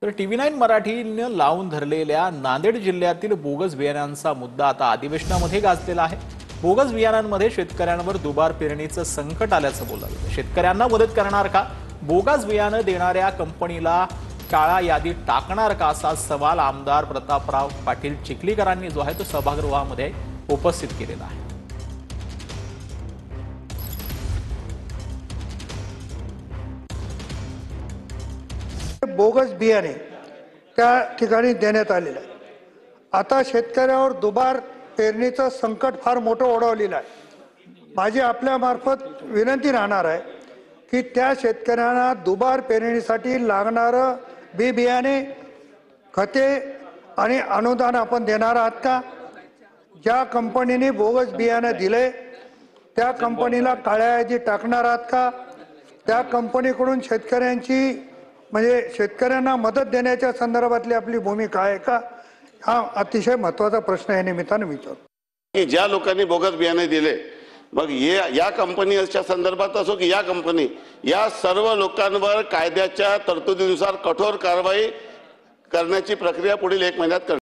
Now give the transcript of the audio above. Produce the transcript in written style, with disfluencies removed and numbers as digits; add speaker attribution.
Speaker 1: तर TV9 मराठीने लावून धरलेल्या नांदेड जिल्ह्यातील बोगस बियाण्यांचा मुद्दा आता अधिवेशनामध्ये गाजलेला आहे। बोगस बियाणांमध्ये शेतकऱ्यांवर दुबार पेरणीचं संकट आल्याचं बोललं जातं। शेतकऱ्यांना मदत करणार का? बोगस बियाणं देणाऱ्या कंपनीला काळा यादीत टाकणार का, असा सवाल आमदार प्रतापराव पाटील चिखलीकरांनी जो आहे तो सभागृहामध्ये उपस्थित केलेला आहे।
Speaker 2: बोगस बियाणे त्या ठिकाणी देण्यात आलेलं आहे। आता शेतकऱ्यावर दुबार पेरणीचं संकट फार मोठं ओढवलेलं आहे। माझी आपल्या मार्फत विनंती राहणार आहे की त्या शेतकऱ्यांना दुबार पेरणीसाठी लागणारं बी बियाणे, खते आणि अनुदान आपण देणार आहात का? ज्या कंपनीने बोगस बियाणे दिले त्या कंपनीला काळ्या यादीत टाकणार आहात का? त्या कंपनीकडून शेतकऱ्यांची म्हणजे शेतकऱ्यांना मदत देण्याच्या संदर्भातली आपली भूमिका आहे का? हा अतिशय महत्त्वाचा प्रश्न या निमित्ताने विचारतो।
Speaker 3: ज्या लोकांनी बोगस बियाणे दिले, मग या कंपनीच्या संदर्भात असो की या कंपनी, या सर्व लोकांवर कायद्याच्या तरतुदीनुसार कठोर कारवाई करण्याची प्रक्रिया पुढील 1 महिन्यात